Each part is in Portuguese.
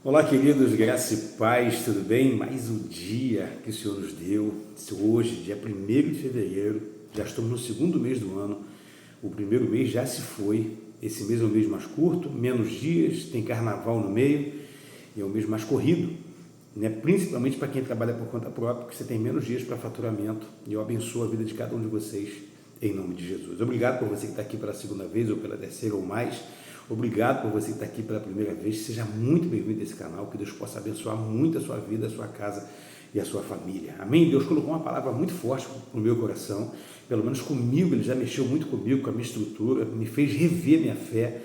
Olá, queridos, graça e paz, tudo bem? Mais um dia que o Senhor nos deu. Hoje, dia 1º de fevereiro, já estamos no segundo mês do ano. O primeiro mês já se foi. Esse mês é um mês mais curto, menos dias, tem carnaval no meio e é um mês mais corrido, né? Principalmente para quem trabalha por conta própria, porque você tem menos dias para faturamento. E eu abençoo a vida de cada um de vocês, em nome de Jesus. Obrigado por você que está aqui pela segunda vez ou pela terceira ou mais. Obrigado por você que está aqui pela primeira vez. Seja muito bem-vindo a esse canal. Que Deus possa abençoar muito a sua vida, a sua casa e a sua família. Amém? Deus colocou uma palavra muito forte no meu coração. Pelo menos comigo, Ele já mexeu muito comigo, com a minha estrutura, me fez rever minha fé.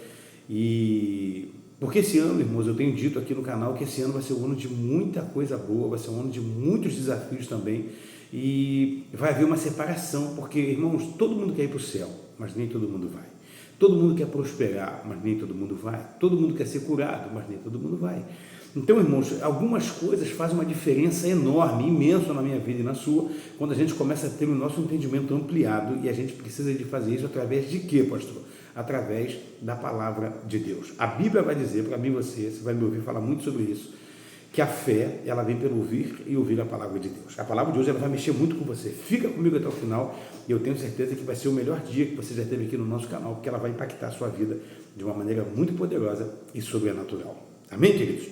E porque esse ano, irmãos, eu tenho dito aqui no canal que esse ano vai ser um ano de muita coisa boa, vai ser um ano de muitos desafios também. E vai haver uma separação, porque, irmãos, todo mundo quer ir para o céu, mas nem todo mundo vai. Todo mundo quer prosperar, mas nem todo mundo vai. Todo mundo quer ser curado, mas nem todo mundo vai. Então, irmãos, algumas coisas fazem uma diferença enorme, imensa na minha vida e na sua, quando a gente começa a ter o nosso entendimento ampliado, e a gente precisa de fazer isso através de quê, pastor? Através da palavra de Deus. A Bíblia vai dizer para mim e você vai me ouvir falar muito sobre isso, que a fé, ela vem pelo ouvir e ouvir a palavra de Deus. A palavra de hoje, ela vai mexer muito com você. Fica comigo até o final e eu tenho certeza que vai ser o melhor dia que você já teve aqui no nosso canal, porque ela vai impactar a sua vida de uma maneira muito poderosa e sobrenatural. Amém, queridos?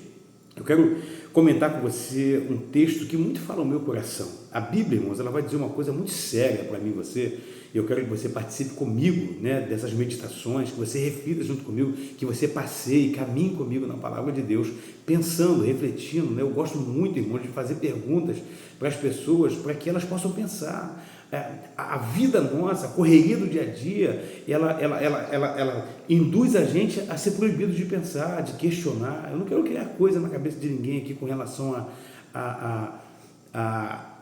Eu quero comentar com você um texto que muito fala ao meu coração. A Bíblia, irmãos, ela vai dizer uma coisa muito séria para mim e você. Eu quero que você participe comigo, né, dessas meditações, que você reflita junto comigo, que você passeie, caminhe comigo na palavra de Deus, pensando, refletindo, né? Eu gosto muito, irmãos, de fazer perguntas para as pessoas, para que elas possam pensar. A vida nossa, a correria do dia a dia, ela induz a gente a ser proibido de pensar, de questionar. Eu não quero criar coisa na cabeça de ninguém aqui com relação a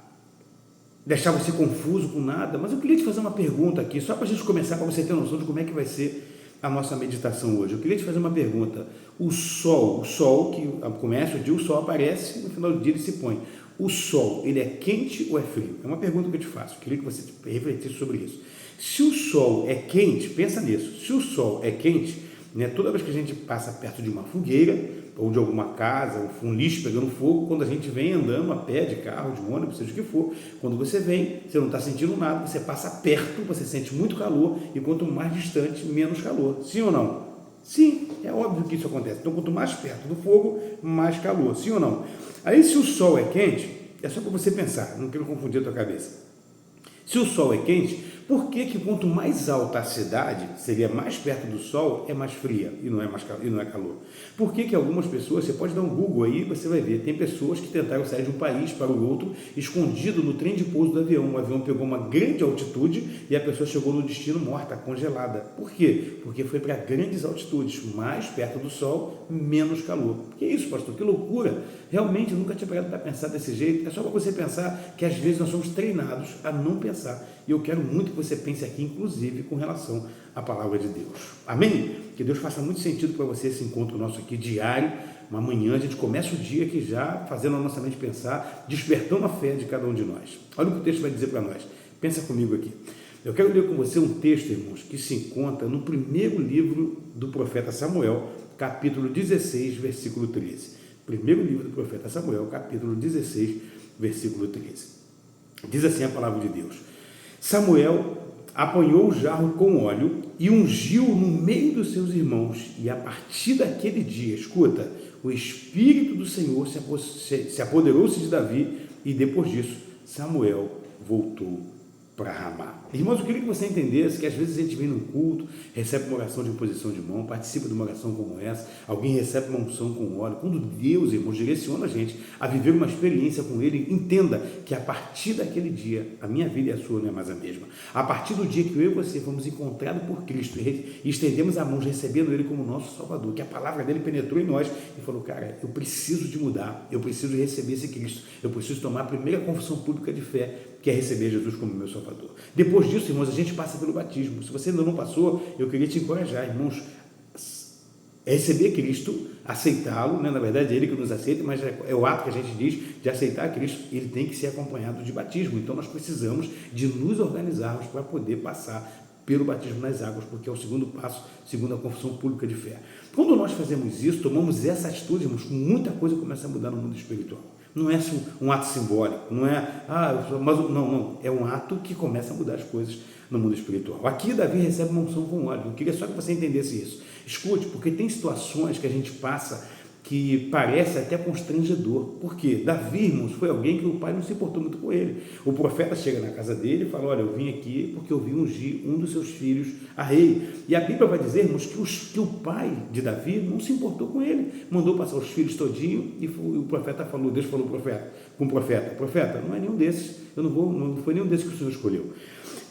deixar você confuso com nada, mas eu queria te fazer uma pergunta aqui, só para a gente começar, para você ter noção de como é que vai ser a nossa meditação hoje. Eu queria te fazer uma pergunta. O sol que começa o dia, o sol aparece, no final do dia ele se põe. O sol, ele é quente ou é frio? É uma pergunta que eu te faço. Eu queria que você refletisse sobre isso. Se o sol é quente, pensa nisso. Se o sol é quente, né, toda vez que a gente passa perto de uma fogueira ou de alguma casa, um lixo pegando fogo, quando a gente vem andando a pé, de carro, de ônibus, seja o que for, quando você vem, você não está sentindo nada, você passa perto, você sente muito calor, e quanto mais distante, menos calor. Sim ou não? Sim, é óbvio que isso acontece. Então, quanto mais perto do fogo, mais calor. Sim ou não? Aí, se o sol é quente, é só para você pensar, não quero confundir a tua cabeça. Se o sol é quente, por que quanto mais alta a cidade, seria mais perto do sol, é mais fria e não é calor? Por que algumas pessoas, você pode dar um Google aí, você vai ver, tem pessoas que tentaram sair de um país para o outro, escondido no trem de pouso do avião. O avião pegou uma grande altitude e a pessoa chegou no destino morta, congelada. Por quê? Porque foi para grandes altitudes, mais perto do sol, menos calor. Que isso, pastor? Que loucura! Realmente, eu nunca tinha parado para pensar desse jeito. É só para você pensar que às vezes nós somos treinados a não pensar. E eu quero muito que você pense aqui, inclusive, com relação à palavra de Deus. Amém? Que Deus faça muito sentido para você esse encontro nosso aqui diário. Uma manhã a gente começa o dia aqui já fazendo a nossa mente pensar, despertando a fé de cada um de nós. Olha o que o texto vai dizer para nós. Pensa comigo aqui. Eu quero ler com você um texto, irmãos, que se encontra no primeiro livro do profeta Samuel, capítulo 16, versículo 13. Primeiro livro do profeta Samuel, capítulo 16, versículo 13. Diz assim a palavra de Deus. Samuel apanhou o jarro com óleo e ungiu no meio dos seus irmãos, e a partir daquele dia, escuta, o Espírito do Senhor se apoderou-se de Davi, e depois disso, Samuel voltou para Ramá. Irmãos, eu queria que você entendesse que às vezes a gente vem num culto, recebe uma oração de imposição de mão, participa de uma oração como essa, alguém recebe uma unção com óleo. Quando Deus, irmãos, direciona a gente a viver uma experiência com Ele, entenda que a partir daquele dia, a minha vida e a sua não é mais a mesma. A partir do dia que eu e você fomos encontrados por Cristo e estendemos a mão recebendo Ele como nosso Salvador, que a palavra dele penetrou em nós e falou, cara, eu preciso de mudar, eu preciso receber esse Cristo, eu preciso tomar a primeira confissão pública de fé, que é receber Jesus como meu Salvador. Depois disso, irmãos, a gente passa pelo batismo. Se você ainda não passou, eu queria te encorajar, irmãos, receber Cristo, aceitá-lo, né? Na verdade é Ele que nos aceita, mas é o ato que a gente diz de aceitar Cristo, ele tem que ser acompanhado de batismo. Então nós precisamos de nos organizarmos para poder passar pelo batismo nas águas, porque é o segundo passo, segundo a confissão pública de fé. Quando nós fazemos isso, tomamos essa atitude, irmãos, muita coisa começa a mudar no mundo espiritual. Não é um ato simbólico, não é, não, é um ato que começa a mudar as coisas no mundo espiritual. Aqui Davi recebe uma unção com óleo. Eu queria só que você entendesse isso. Escute, porque tem situações que a gente passa que parece até constrangedor. Por quê? Davi, irmãos, foi alguém que o pai não se importou muito com ele. O profeta chega na casa dele e fala: olha, eu vim aqui porque eu vi ungir um dos seus filhos a rei. E a Bíblia vai dizer, irmãos, que o pai de Davi não se importou com ele, mandou passar os filhos todinho, e o profeta falou, Deus falou com o profeta, não é nenhum desses, não foi nenhum desses que o Senhor escolheu.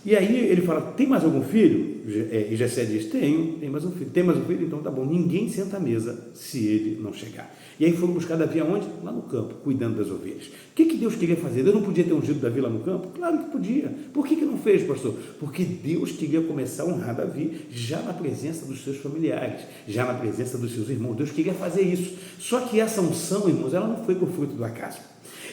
E aí ele fala: tem mais algum filho? E Jessé diz: tem mais um filho. Tem mais um filho? Então tá bom, ninguém senta à mesa se ele não chegar. E aí foram buscar Davi aonde? Lá no campo, cuidando das ovelhas. O que Deus queria fazer? Deus não podia ter ungido Davi lá no campo? Claro que podia. Por que não fez, pastor? Porque Deus queria começar a honrar Davi já na presença dos seus familiares, já na presença dos seus irmãos. Deus queria fazer isso. Só que essa unção, irmãos, ela não foi por fruto do acaso.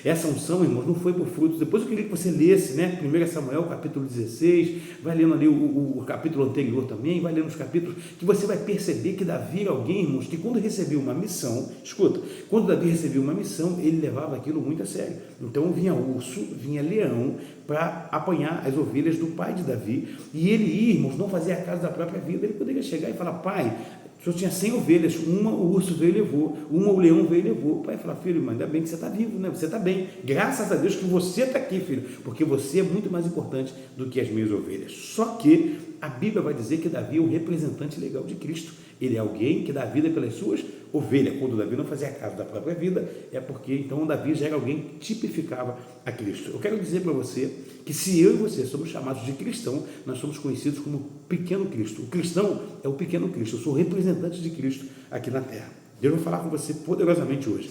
Essa unção, irmãos, não foi por frutos. Depois eu queria que você lesse, 1 Samuel, capítulo 16, vai lendo ali o capítulo anterior também, vai lendo os capítulos, que você vai perceber que Davi era alguém, irmãos, que quando recebeu uma missão, escuta, quando Davi recebeu uma missão, ele levava aquilo muito a sério. Então vinha urso, vinha leão, para apanhar as ovelhas do pai de Davi, e ele ia, irmãos, não fazia caso da própria vida. Ele poderia chegar e falar: pai, o senhor tinha 100 ovelhas, uma o urso veio e levou, uma o leão veio e levou. O pai fala: filho, mas ainda bem que você está vivo, né? Você está bem, graças a Deus que você está aqui, filho, porque você é muito mais importante do que as minhas ovelhas. Só que a Bíblia vai dizer que Davi é o representante legal de Cristo. Ele é alguém que dá vida pelas suas ovelhas. Quando Davi não fazia caso da própria vida, é porque então Davi já era alguém que tipificava a Cristo. Eu quero dizer para você que se eu e você somos chamados de cristão, nós somos conhecidos como pequeno Cristo. O cristão é o pequeno Cristo. Eu sou representante de Cristo aqui na terra. Deus vai falar com você poderosamente hoje.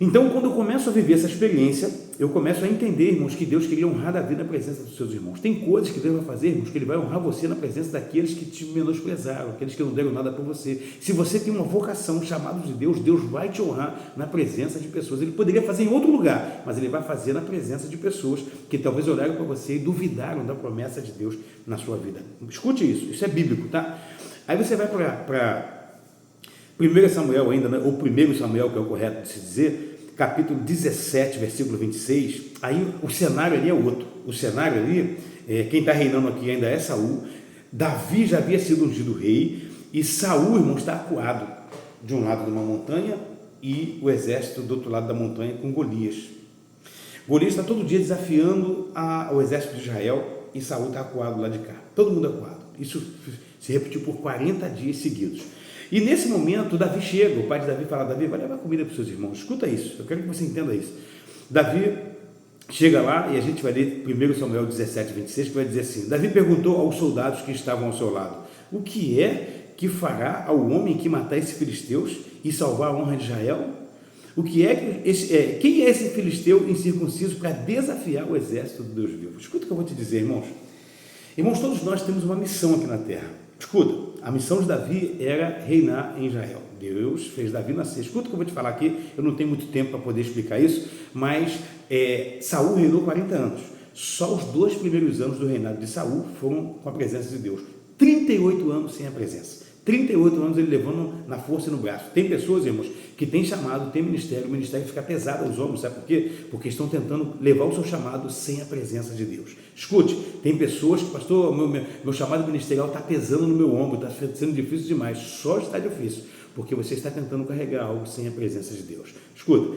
Então, quando eu começo a viver essa experiência, eu começo a entender, irmãos, que Deus queria honrar Davi na presença dos seus irmãos. Tem coisas que Deus vai fazer, irmãos, que Ele vai honrar você na presença daqueles que te menosprezaram, aqueles que não deram nada por você. Se você tem uma vocação, um chamado de Deus, Deus vai te honrar na presença de pessoas. Ele poderia fazer em outro lugar, mas Ele vai fazer na presença de pessoas que talvez olharam para você e duvidaram da promessa de Deus na sua vida. Escute isso é bíblico, tá? Aí você vai para 1 Samuel ainda, né? Ou 1 Samuel, que é o correto de se dizer, capítulo 17, versículo 26, aí o cenário ali é outro. O cenário ali, quem está reinando aqui ainda é Saul. Davi já havia sido ungido rei, e Saul, irmão, está acuado de um lado de uma montanha e o exército do outro lado da montanha com Golias. Golias está todo dia desafiando o exército de Israel, e Saul está acuado lá de cá. Todo mundo acuado. Isso se repetiu por 40 dias seguidos. E nesse momento, Davi chega, o pai de Davi fala: Davi, vai levar comida para os seus irmãos. Escuta isso, eu quero que você entenda isso. Davi chega lá, e a gente vai ler 1 Samuel 17, 26, que vai dizer assim: Davi perguntou aos soldados que estavam ao seu lado: o que é que fará ao homem que matar esses filisteus e salvar a honra de Israel? Quem é esse filisteu incircunciso para desafiar o exército do Deus vivo? Escuta o que eu vou te dizer, irmãos. Irmãos, todos nós temos uma missão aqui na terra. Escuta, a missão de Davi era reinar em Israel. Deus fez Davi nascer. Escuta o que eu vou te falar aqui, eu não tenho muito tempo para poder explicar isso, mas Saul reinou 40 anos. Só os 2 primeiros anos do reinado de Saul foram com a presença de Deus. 38 anos sem a presença. 38 anos ele levando na força e no braço. Tem pessoas, irmãos, que têm chamado, tem ministério, o ministério fica pesado aos ombros, sabe por quê? Porque estão tentando levar o seu chamado sem a presença de Deus. Escute, tem pessoas que: pastor, meu chamado ministerial está pesando no meu ombro, está sendo difícil demais. Só está difícil, porque você está tentando carregar algo sem a presença de Deus. Escuta,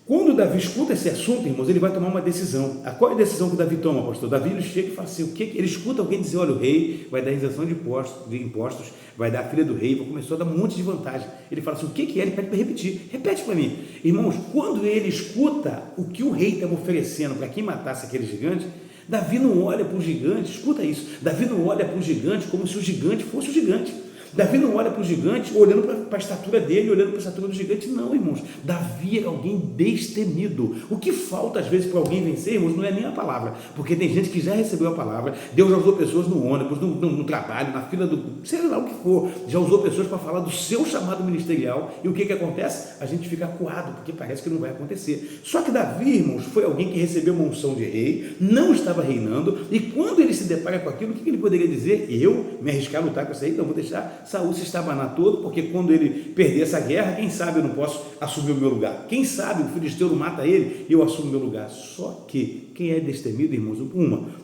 quando Davi escuta esse assunto, irmãos, ele vai tomar uma decisão. Qual é a decisão que Davi toma, pastor? Davi ele chega e fala assim: ele escuta alguém dizer: olha, o rei vai dar isenção de impostos, vai dar a filha do rei, começou a dar um monte de vantagem. Ele fala assim: o que é? Ele pede para repetir. Repete para mim. Irmãos, quando ele escuta o que o rei estava oferecendo para quem matasse aquele gigante, Davi não olha para o gigante, escuta isso, Davi não olha para o gigante como se o gigante fosse o gigante. Davi não olha para o gigante olhando para a estatura dele, olhando para a estatura do gigante, não, irmãos. Davi era alguém destemido. O que falta às vezes para alguém vencer, irmãos, não é nem a palavra, porque tem gente que já recebeu a palavra, Deus já usou pessoas no ônibus, no trabalho, na fila do, sei lá o que for, já usou pessoas para falar do seu chamado ministerial, e o que acontece? A gente fica acuado, porque parece que não vai acontecer. Só que Davi, irmãos, foi alguém que recebeu uma unção de rei, não estava reinando, e quando ele se depara com aquilo, o que ele poderia dizer? Eu me arriscar a lutar com isso aí? Não, vou deixar Saul se estabanar todo, porque quando ele perder essa guerra, quem sabe eu não posso assumir o meu lugar. Quem sabe o filisteu não mata ele e eu assumo o meu lugar. Só que quem é destemido, irmãos,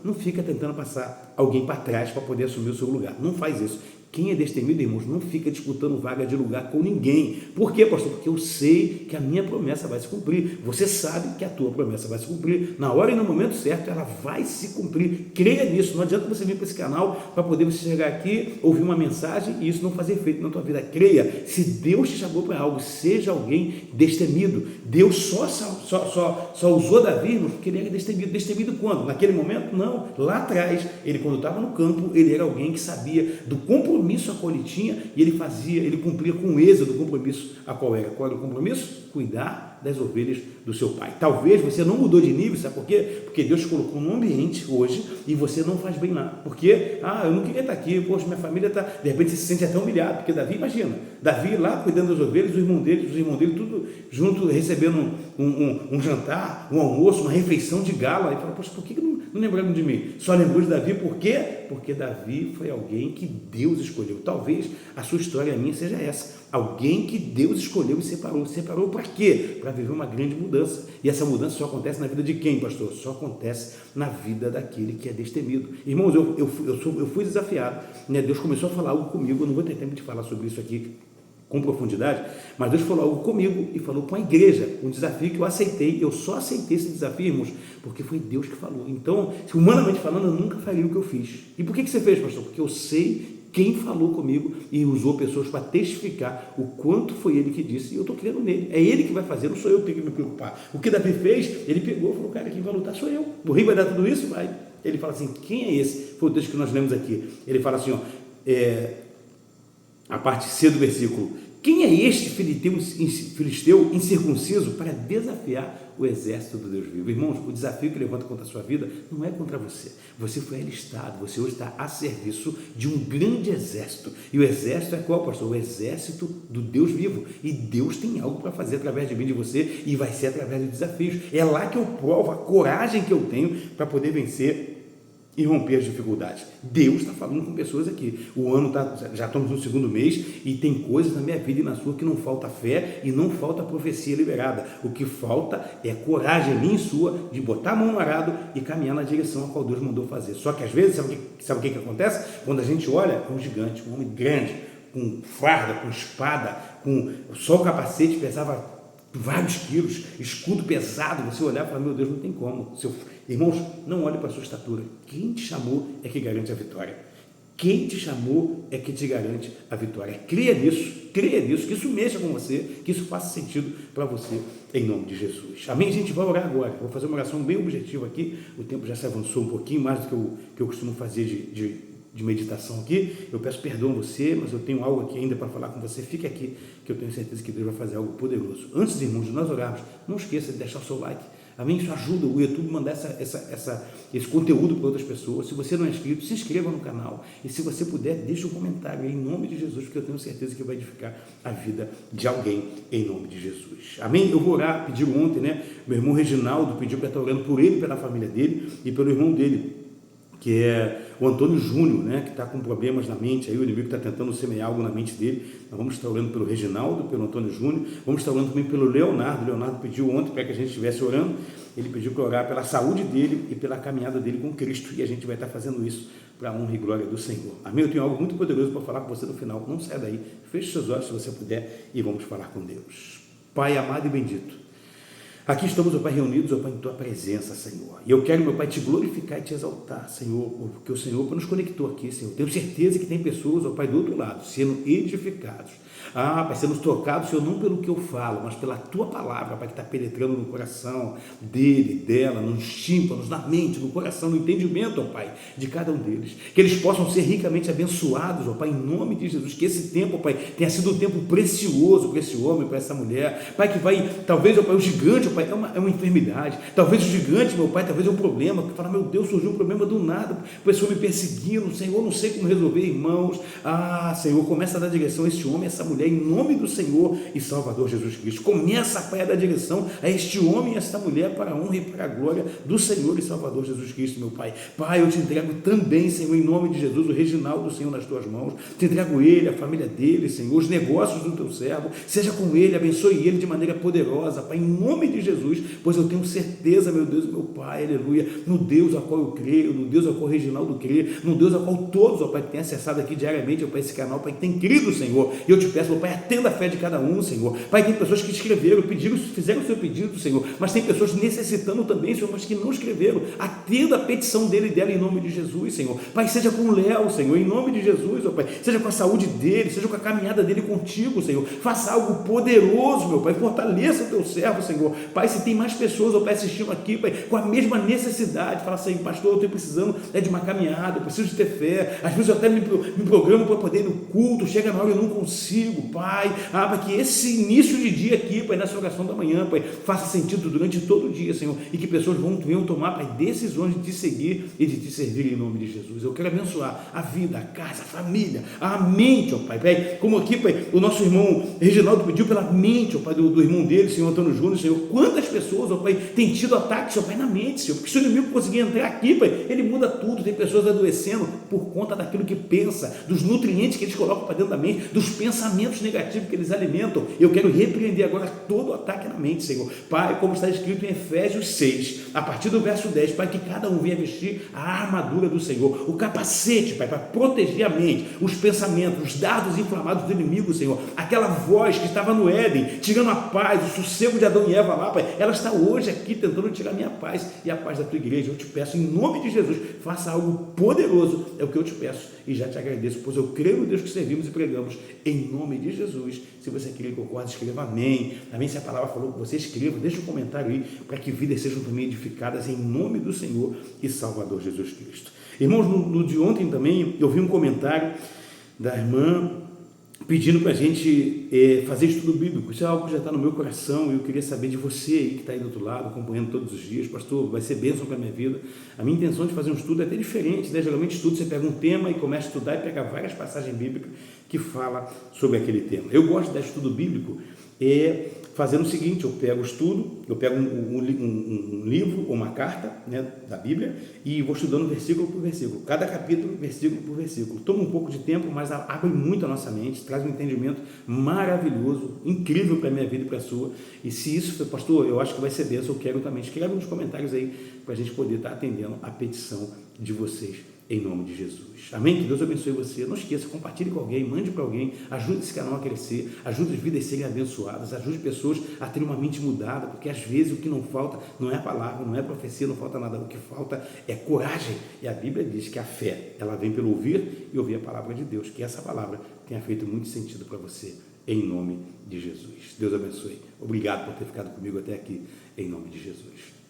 não fica tentando passar alguém para trás para poder assumir o seu lugar. Não faz isso. Quem é destemido, irmãos, não fica disputando vaga de lugar com ninguém. Por quê, pastor? Porque eu sei que a minha promessa vai se cumprir. Você sabe que a tua promessa vai se cumprir. Na hora e no momento certo, ela vai se cumprir. Creia nisso. Não adianta você vir para esse canal para poder você chegar aqui, ouvir uma mensagem e isso não fazer efeito na tua vida. Creia. Se Deus te chamou para algo, seja alguém destemido. Deus só usou Davi, irmãos, porque ele era destemido. Destemido quando? Naquele momento? Não. Lá atrás, ele quando estava no campo, ele era alguém que sabia do compromisso a qual ele tinha e ele cumpria com êxito do compromisso a qual era. Qual era o compromisso? Cuidar das ovelhas do seu pai. Talvez você não mudou de nível, sabe por quê? Porque Deus te colocou num ambiente hoje e você não faz bem lá. Porque, eu não queria estar aqui, poxa, minha família está, de repente se sente até humilhado, porque Davi, imagina, Davi lá cuidando das ovelhas, os irmãos dele, tudo junto, recebendo um jantar, um almoço, uma refeição de gala, aí fala, poxa, por que não lembramos de mim? Só lembrou de Davi, por quê? Porque Davi foi alguém que Deus escolheu. Talvez a sua história e a minha seja essa. Alguém que Deus escolheu e separou. Separou para quê? Para viver uma grande mudança. E essa mudança só acontece na vida de quem, pastor? Só acontece na vida daquele que é destemido. Irmãos, eu fui desafiado, né? Deus começou a falar algo comigo, eu não vou ter tempo de falar sobre isso aqui com profundidade, mas Deus falou algo comigo e falou com a igreja, um desafio que eu aceitei. Eu só aceitei esse desafio, irmãos, porque foi Deus que falou. Então, humanamente falando, eu nunca faria o que eu fiz. E por que você fez, pastor? Porque eu sei quem falou comigo e usou pessoas para testificar o quanto foi ele que disse, e eu estou crendo nele. É ele que vai fazer, não sou eu que tenho que me preocupar. O que Davi fez, ele pegou e falou, cara, quem vai lutar sou eu. O rei vai dar tudo isso? Vai. Ele fala assim, quem é esse? Foi o texto que nós lemos aqui. Ele fala assim, a parte C do versículo, quem é este filisteu incircunciso para desafiar o exército do Deus vivo? Irmãos, o desafio que levanta contra a sua vida não é contra você. Você foi alistado, você hoje está a serviço de um grande exército. E o exército é qual, pastor? O exército do Deus vivo. E Deus tem algo para fazer através de mim, de você, e vai ser através de desafios. É lá que eu provo a coragem que eu tenho para poder vencer e romper as dificuldades. Deus está falando com pessoas aqui. O ano já estamos no segundo mês e tem coisas na minha vida e na sua que não falta fé e não falta profecia liberada. O que falta é coragem minha e sua de botar a mão no arado e caminhar na direção a qual Deus mandou fazer. Só que às vezes, sabe o que acontece? Quando a gente olha, é um gigante, um homem grande, com farda, com espada, com só o capacete pesava vários quilos, escudo pesado, você olhar e falar, meu Deus, não tem como. Irmãos, não olhe para a sua estatura. Quem te chamou é que garante a vitória. Quem te chamou é que te garante a vitória. Creia nisso, que isso mexa com você, que isso faça sentido para você, em nome de Jesus. Amém? A gente vai orar agora. Vou fazer uma oração bem objetiva aqui. O tempo já se avançou um pouquinho mais do que eu costumo fazer de meditação aqui. Eu peço perdão a você, mas eu tenho algo aqui ainda para falar com você. Fique aqui, que eu tenho certeza que Deus vai fazer algo poderoso. Antes, irmãos, de nós orarmos, não esqueça de deixar o seu like. Amém? Isso ajuda o YouTube a mandar esse conteúdo para outras pessoas. Se você não é inscrito, se inscreva no canal. E se você puder, deixe um comentário em nome de Jesus, porque eu tenho certeza que vai edificar a vida de alguém em nome de Jesus. Amém? Eu vou orar, pediu ontem, né? Meu irmão Reginaldo pediu para estar orando por ele, pela família dele e pelo irmão dele, que é o Antônio Júnior, né, que está com problemas na mente, aí o inimigo está tentando semear algo na mente dele. Nós vamos estar orando pelo Reginaldo, pelo Antônio Júnior, vamos estar orando também pelo Leonardo. Leonardo pediu ontem para que a gente estivesse orando, ele pediu para orar pela saúde dele e pela caminhada dele com Cristo, e a gente vai estar fazendo isso para a honra e glória do Senhor. Amém? Eu tenho algo muito poderoso para falar com você no final, não saia daí, feche seus olhos se você puder e vamos falar com Deus. Pai amado e bendito, Aqui estamos, ó Pai, reunidos, ó Pai, em Tua presença, Senhor. E eu quero, meu Pai, te glorificar e te exaltar, Senhor, porque o Senhor nos conectou aqui, Senhor. Tenho certeza que tem pessoas, ó Pai, do outro lado, sendo edificados. Pai, sendo tocados, Senhor, não pelo que eu falo, mas pela Tua palavra, Pai, que está penetrando no coração dele, dela, nos tímpanos, na mente, no coração, no entendimento, ó Pai, de cada um deles. Que eles possam ser ricamente abençoados, ó Pai, em nome de Jesus. Que esse tempo, ó Pai, tenha sido um tempo precioso para esse homem, para essa mulher. Pai, que vai, talvez, ó Pai, o gigante, ó Pai, é uma enfermidade. Talvez o gigante, meu Pai, talvez é um problema. Que fala, meu Deus, surgiu um problema do nada. A pessoa me perseguindo, Senhor, não sei como resolver, irmãos. Senhor, começa a dar direção a esse homem, a essa mulher, em nome do Senhor e Salvador Jesus Cristo. Começa, Pai, a dar direção a este homem e a esta mulher para a honra e para a glória do Senhor e Salvador Jesus Cristo, meu Pai. Pai, eu te entrego também, Senhor, em nome de Jesus, o Reginaldo, Senhor, nas tuas mãos. Te entrego ele, a família dele, Senhor, os negócios do teu servo. Seja com ele, abençoe ele de maneira poderosa, Pai, em nome de Jesus, pois eu tenho certeza, meu Deus, meu Pai, aleluia, no Deus a qual eu creio, no Deus a qual o Reginaldo crê, no Deus a qual todos, ó Pai, que têm acessado aqui diariamente, ó Pai, esse canal, Pai, que tem crido, Senhor. E eu te peço, ó Pai, atenda a fé de cada um, Senhor. Pai, tem pessoas que escreveram, pediram, fizeram o seu pedido, Senhor, mas tem pessoas necessitando também, Senhor, mas que não escreveram. Atenda a petição dele e dela em nome de Jesus, Senhor. Pai, seja com o Léo, Senhor, em nome de Jesus, ó Pai, seja com a saúde dele, seja com a caminhada dele contigo, Senhor. Faça algo poderoso, meu Pai, fortaleça o teu servo, Senhor. Pai, se tem mais pessoas, ó Pai, assistindo aqui, Pai, com a mesma necessidade, fala assim, pastor, eu estou precisando de uma caminhada, eu preciso de ter fé, às vezes eu até me programo para poder ir no culto, chega na hora eu não consigo, Pai, Pai, que esse início de dia aqui, Pai, nessa oração da manhã, Pai, faça sentido durante todo o dia, Senhor, e que pessoas venham tomar, Pai, decisões de te seguir e de te servir em nome de Jesus. Eu quero abençoar a vida, a casa, a família, a mente, ó Pai, como aqui, Pai, o nosso irmão Reginaldo pediu pela mente, ó Pai, do irmão dele, Senhor Antônio Júnior, Senhor, quantas pessoas, ó Pai, têm tido ataques, ó Pai, na mente, Senhor, porque se o inimigo conseguir entrar aqui, Pai, ele muda tudo. Tem pessoas adoecendo por conta daquilo que pensa, dos nutrientes que eles colocam para dentro da mente, dos pensamentos negativos que eles alimentam. Eu quero repreender agora todo o ataque na mente, Senhor. Pai, como está escrito em Efésios 6, a partir do verso 10, Pai, que cada um venha vestir a armadura do Senhor, o capacete, Pai, para proteger a mente, os pensamentos, os dardos inflamados do inimigo, Senhor. Aquela voz que estava no Éden, tirando a paz, o sossego de Adão e Eva lá, Pai, ela está hoje aqui tentando tirar a minha paz e a paz da tua igreja. Eu te peço, em nome de Jesus, faça algo poderoso, é o que eu te peço e já te agradeço, pois eu creio no Deus que servimos e pregamos, em nome de Jesus. Se você crê que concorda, escreva amém. Também, se a palavra falou que você escreva, deixa um comentário aí, para que vidas sejam também edificadas em nome do Senhor e Salvador Jesus Cristo. Irmãos, no de ontem também, eu vi um comentário da irmã pedindo para a gente fazer estudo bíblico. Isso é algo que já está no meu coração e eu queria saber de você aí que está aí do outro lado, acompanhando todos os dias. Pastor, vai ser bênção para a minha vida. A minha intenção de fazer um estudo é até diferente, né? Geralmente estudo, você pega um tema e começa a estudar e pega várias passagens bíblicas que falam sobre aquele tema. Eu gosto de dar estudo bíblico fazendo o seguinte: eu pego o estudo, eu pego um livro ou uma carta, né, da Bíblia e vou estudando versículo por versículo, cada capítulo, versículo por versículo. Toma um pouco de tempo, mas abre muito a nossa mente, traz um entendimento maravilhoso, incrível para a minha vida e para a sua. E se isso for, pastor, eu acho que vai ser bênção, eu quero também. Escreve nos comentários aí para a gente poder estar atendendo a petição de vocês, em nome de Jesus. Amém? Que Deus abençoe você. Não esqueça, compartilhe com alguém, mande para alguém, ajude esse canal a crescer, ajude as vidas a serem abençoadas, ajude pessoas a terem uma mente mudada, porque às vezes o que não falta não é a palavra, não é a profecia, não falta nada, o que falta é coragem. E a Bíblia diz que a fé, ela vem pelo ouvir e ouvir a palavra de Deus, que essa palavra tenha feito muito sentido para você, em nome de Jesus. Deus abençoe. Obrigado por ter ficado comigo até aqui, em nome de Jesus.